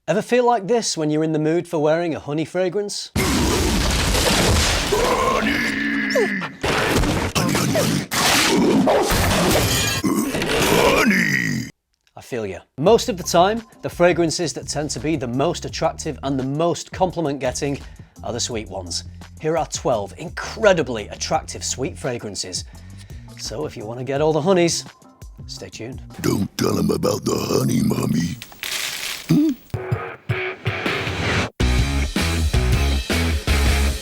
Ever feel like this when you're in the mood for wearing a honey fragrance? Honey! I feel you. Most of the time, the fragrances that tend to be the most attractive and the most compliment-getting are the sweet ones. Here are 12 incredibly attractive sweet fragrances. So if you want to get all the honeys, stay tuned. Don't tell him about the honey, mommy.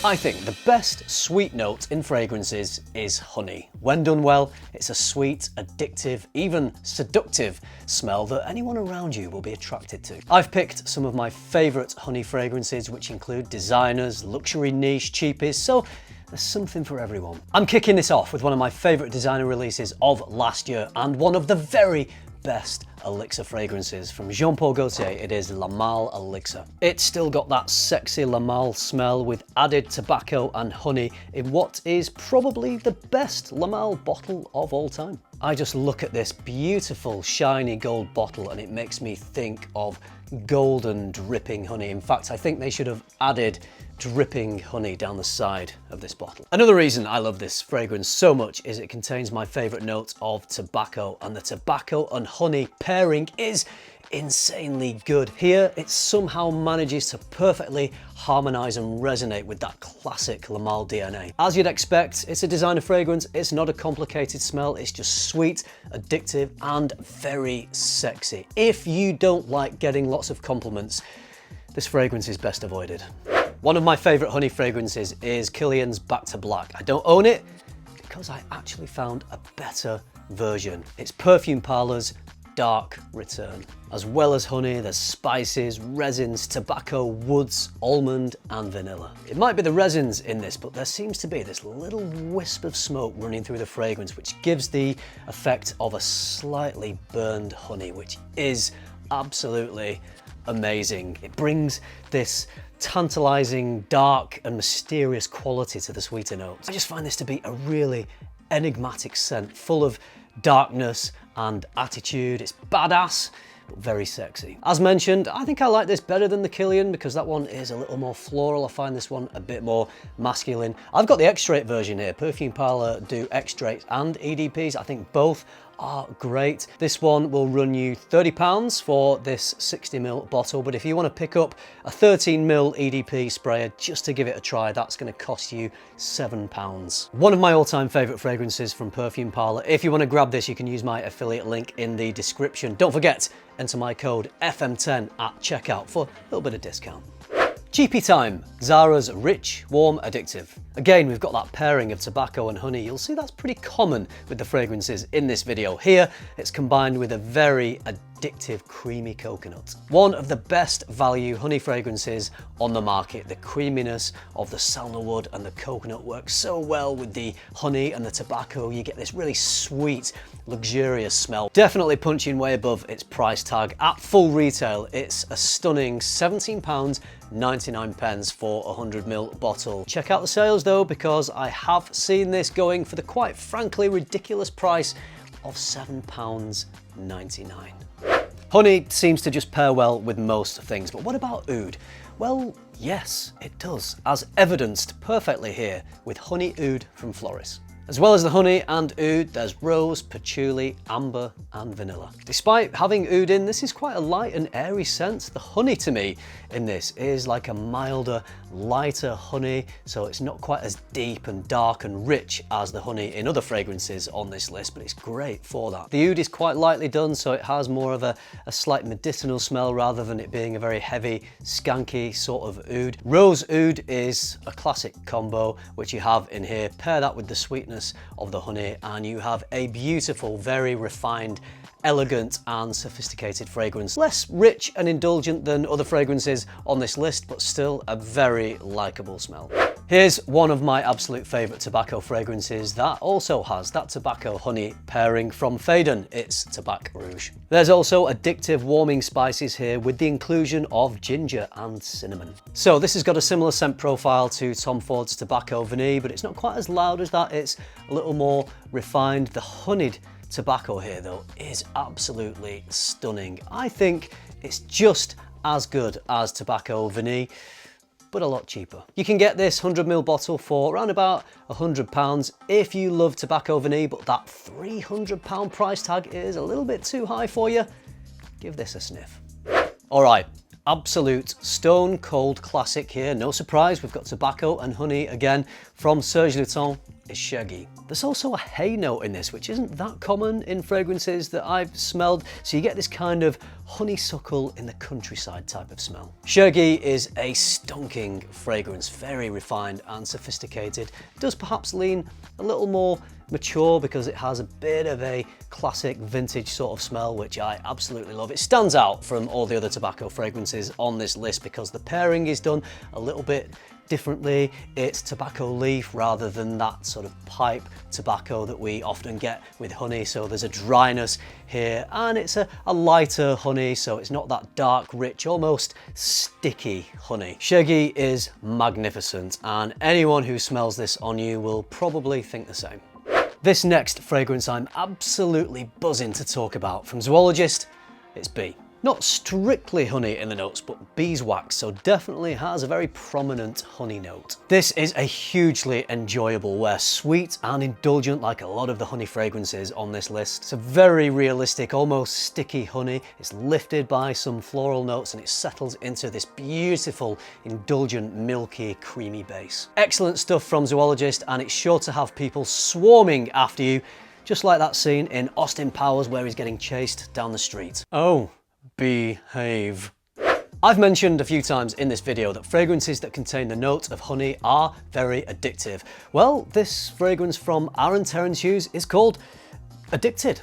I think the best sweet note in fragrances is honey. When done well, it's a sweet, addictive, even seductive smell that anyone around you will be attracted to. I've picked some of my favourite honey fragrances, which include designers, luxury niche, cheapies, so there's something for everyone. I'm kicking this off with one of my favourite designer releases of last year and one of the very best elixir fragrances from Jean Paul Gaultier. It is Lamal Elixir. It's still got that sexy Lamal smell with added tobacco and honey in what is probably the best Lamal bottle of all time. I just look at this beautiful shiny gold bottle and it makes me think of golden dripping honey. In fact, I think they should have added dripping honey down the side of this bottle. Another reason I love this fragrance so much is it contains my favorite note of tobacco, and the tobacco and honey pairing is insanely good. Here, it somehow manages to perfectly harmonize and resonate with that classic Lamal DNA. As you'd expect, it's a designer fragrance. It's not a complicated smell. It's just sweet, addictive, and very sexy. If you don't like getting lots of compliments, this fragrance is best avoided. One of my favorite honey fragrances is Killians Back to Black. I don't own it because I actually found a better version. It's Perfume Parlour's Dark Return. As well as honey, there's spices, resins, tobacco, woods, almond, and vanilla. It might be the resins in this, but there seems to be this little wisp of smoke running through the fragrance, which gives the effect of a slightly burned honey, which is absolutely amazing. It brings this tantalizing, dark, and mysterious quality to the sweeter notes. I just find this to be a really enigmatic scent, full of darkness and attitude. It's badass, but very sexy. As mentioned, I think I like this better than the Killian because that one is a little more floral. I find this one a bit more masculine. I've got the X-Straight version here. Perfume Parlour do X-Straights and EDPs. I think both are great. This one will run you £30 for this 60ml bottle, but if you want to pick up a 13ml EDP sprayer just to give it a try, that's going to cost you £7. One of my all-time favourite fragrances from Perfume Parlour. If you want to grab this, you can use my affiliate link in the description. Don't forget, enter my code FM10 at checkout for a little bit of discount. Cheapy time, Zaras Rich, Warm, Addictive. Again, we've got that pairing of tobacco and honey. You'll see that's pretty common with the fragrances in this video. Here, it's combined with a very addictive, creamy coconut. One of the best value honey fragrances on the market. The creaminess of the sandalwood and the coconut works so well with the honey and the tobacco. You get this really sweet, luxurious smell. Definitely punching way above its price tag. At full retail, it's a stunning £17.99 for a 100ml bottle. Check out the sales though, because I have seen this going for the quite frankly ridiculous price of £7.99. Honey seems to just pair well with most things, but what about oud? Well, yes, it does, as evidenced perfectly here with Honey Oud from Flores. As well as the honey and oud, there's rose, patchouli, amber, and vanilla. Despite having oud in, this is quite a light and airy scent. The honey to me in this is like a milder, lighter honey, so it's not quite as deep and dark and rich as the honey in other fragrances on this list, but it's great for that. The oud is quite lightly done, so it has more of a slight medicinal smell rather than it being a very heavy, skanky sort of oud. Rose oud is a classic combo, which you have in here. Pair that with the sweetness of the honey and you have a beautiful, very refined, elegant and sophisticated fragrance. Less rich and indulgent than other fragrances on this list, but still a very likable smell. Here's one of my absolute favourite tobacco fragrances that also has that tobacco honey pairing from Phaidon. It's Tobac Rouge. There's also addictive warming spices here with the inclusion of ginger and cinnamon. So this has got a similar scent profile to Tom Ford's Tobacco Vanille, but it's not quite as loud as that. It's a little more refined. The honeyed tobacco here though is absolutely stunning. I think it's just as good as tobacco vanille, but a lot cheaper. You can get this 100ml bottle for around about £100 if you love tobacco vanille, but that £300 price tag is a little bit too high for you. Give this a sniff. All right, absolute stone cold classic here. No surprise, we've got tobacco and honey again from Serge Lutens. Is shagy. There's also a hay note in this, which isn't that common in fragrances that I've smelled, so you get this kind of honeysuckle in the countryside type of smell. Shagy is a stonking fragrance, very refined and sophisticated. It does perhaps lean a little more mature because it has a bit of a classic vintage sort of smell, which I absolutely love. It stands out from all the other tobacco fragrances on this list because the pairing is done a little bit differently. It's tobacco leaf rather than that sort of pipe tobacco that we often get with honey, so there's a dryness here, and it's a lighter honey, so it's not that dark, rich, almost sticky honey. Shagy is magnificent, and anyone who smells this on you will probably think the same. This next fragrance I'm absolutely buzzing to talk about. From Zoologist, it's Bee. Not strictly honey in the notes, but beeswax, so definitely has a very prominent honey note. This is a hugely enjoyable wear, sweet and indulgent like a lot of the honey fragrances on this list. It's a very realistic, almost sticky honey. It's lifted by some floral notes and it settles into this beautiful, indulgent, milky, creamy base. Excellent stuff from Zoologist, and it's sure to have people swarming after you, just like that scene in Austin Powers where he's getting chased down the street. Oh. Behave. I've mentioned a few times in this video that fragrances that contain the note of honey are very addictive. Well, this fragrance from Aaron Terence Hughes is called Addicted.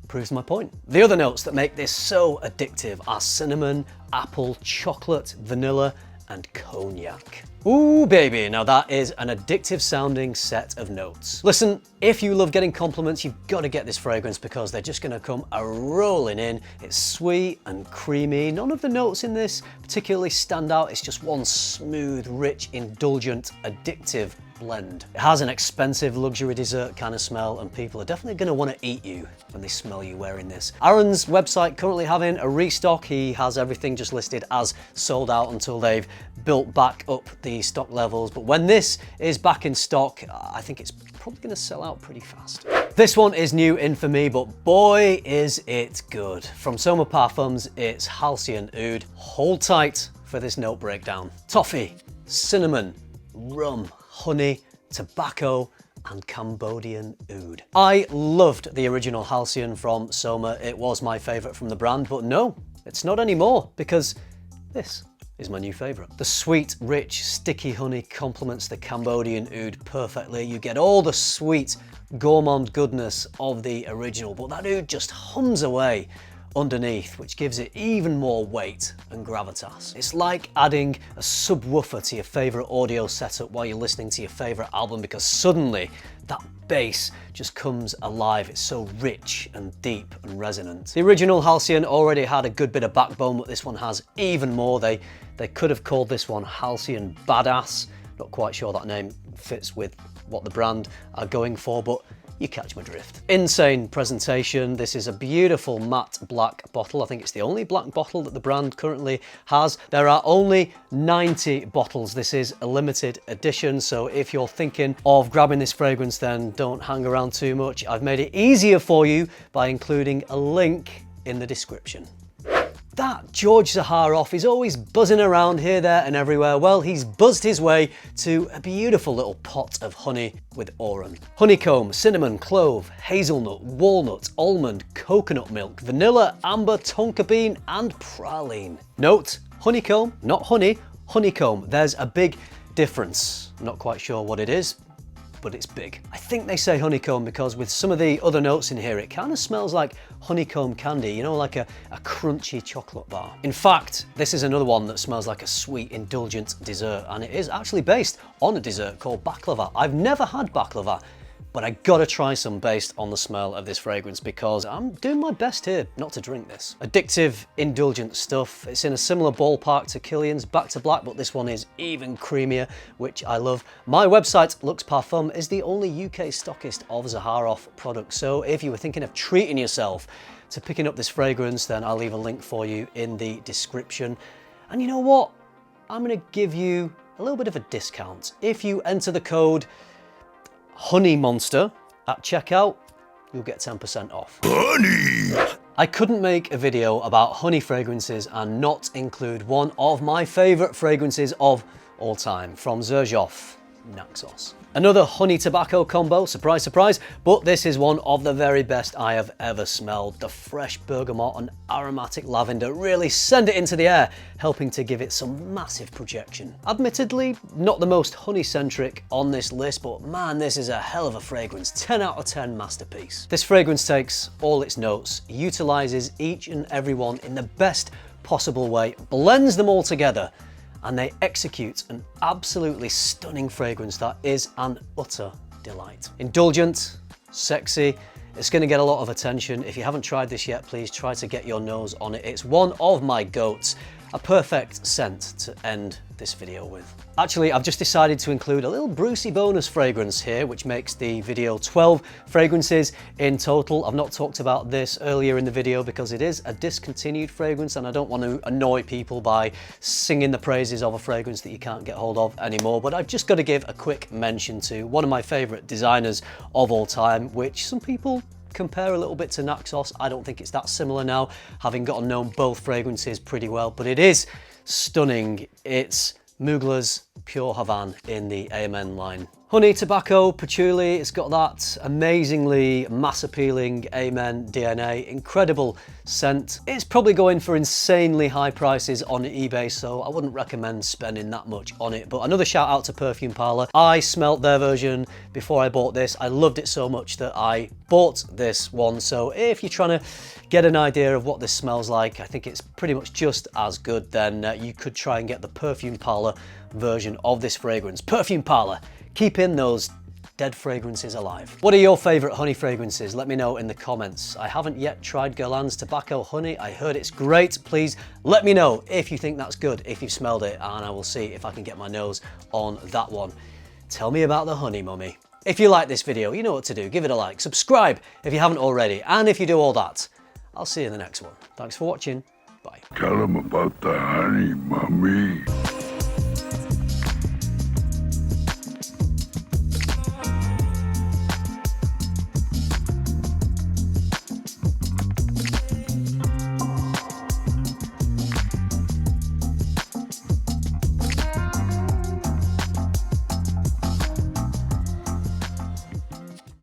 Proves my point. The other notes that make this so addictive are cinnamon, apple, chocolate, vanilla, and cognac. Ooh baby, now that is an addictive sounding set of notes. Listen, if you love getting compliments, you've got to get this fragrance because they're just gonna come a-rolling in. It's sweet and creamy. None of the notes in this particularly stand out. It's just one smooth, rich, indulgent, addictive blend. It has an expensive luxury dessert kind of smell, and people are definitely going to want to eat you when they smell you wearing this. Aaron's website currently having a restock. He has everything just listed as sold out until they've built back up the stock levels, but when this is back in stock, I think it's probably going to sell out pretty fast. This one is new in for me, but boy is it good. From Soma Parfums, it's Hian Oud. Hold tight for this note breakdown. Toffee, cinnamon, rum, honey, tobacco, and Cambodian oud. I loved the original Halcyon from Soma. It was my favorite from the brand, but no, it's not anymore because this is my new favorite. The sweet, rich, sticky honey complements the Cambodian oud perfectly. You get all the sweet, gourmand goodness of the original, but that oud just hums away underneath, which gives it even more weight and gravitas. It's like adding a subwoofer to your favorite audio setup while you're listening to your favorite album, because suddenly that bass just comes alive. It's so rich and deep and resonant. The original Halcyon already had a good bit of backbone, but this one has even more. They could have called this one Halcyon Badass. Not quite sure that name fits with what the brand are going for, but you catch my drift. Insane presentation. This is a beautiful matte black bottle. I think it's the only black bottle that the brand currently has. There are only 90 bottles. This is a limited edition, so if you're thinking of grabbing this fragrance, then don't hang around too much. I've made it easier for you by including a link in the description. That George Zaharoff is always buzzing around here, there and everywhere. Well, he's buzzed his way to a beautiful little pot of honey with Oran. Honeycomb, cinnamon, clove, hazelnut, walnut, almond, coconut milk, vanilla, amber, tonka bean, and praline. Note, honeycomb, not honey, honeycomb. There's a big difference. I'm not quite sure what it is, but it's big. I think they say honeycomb because with some of the other notes in here, it kind of smells like honeycomb candy, you know, like a crunchy chocolate bar. In fact, this is another one that smells like a sweet, indulgent dessert, and it is actually based on a dessert called baklava. I've never had baklava, but I gotta try some based on the smell of this fragrance because I'm doing my best here not to drink this. Addictive, indulgent stuff. It's in a similar ballpark to Killians Back to Black, but this one is even creamier, which I love. My website, Lux Parfum, is the only UK stockist of Zaras products, so if you were thinking of treating yourself to picking up this fragrance, then I'll leave a link for you in the description. And you know what? I'm gonna give you a little bit of a discount. If you enter the code Honey Monster at checkout, you'll get 10% off. Honey! I couldn't make a video about honey fragrances and not include one of my favorite fragrances of all time, from Serge Naxos. Another honey tobacco combo, surprise, surprise, but this is one of the very best I have ever smelled. The fresh bergamot and aromatic lavender really send it into the air, helping to give it some massive projection. Admittedly, not the most honey-centric on this list, but man, this is a hell of a fragrance. 10 out of 10 masterpiece. This fragrance takes all its notes, utilizes each and every one in the best possible way, blends them all together, and they execute an absolutely stunning fragrance that is an utter delight. Indulgent, sexy, it's gonna get a lot of attention. If you haven't tried this yet, please try to get your nose on it. It's one of my goats, a perfect scent to end this video with. Actually, I've just decided to include a little Brucey bonus fragrance here, which makes the video 12 fragrances in total. I've not talked about this earlier in the video because it is a discontinued fragrance and I don't want to annoy people by singing the praises of a fragrance that you can't get hold of anymore, but I've just got to give a quick mention to one of my favorite designers of all time, which some people compare a little bit to Naxos. I don't think it's that similar now, having gotten known both fragrances pretty well, but it is stunning. It's Mugler's Pure Havane in the Amen line. Honey, tobacco, patchouli, it's got that amazingly mass appealing Amen DNA, incredible scent. It's probably going for insanely high prices on eBay, so I wouldn't recommend spending that much on it. But another shout out to Perfume Parlor. I smelt their version before I bought this. I loved it so much that I bought this one. So if you're trying to get an idea of what this smells like, I think it's pretty much just as good, then you could try and get the Perfume Parlor version of this fragrance. Perfume Parlor, keeping those dead fragrances alive. What are your favorite honey fragrances? Let me know in the comments. I haven't yet tried Guerlain's Tobacco Honey. I heard it's great. Please let me know if you think that's good, if you've smelled it, and I will see if I can get my nose on that one. Tell me about the honey, mummy. If you like this video, you know what to do. Give it a like, subscribe if you haven't already, and if you do all that, I'll see you in the next one. Thanks for watching. Bye. Tell them about the honey, mommy.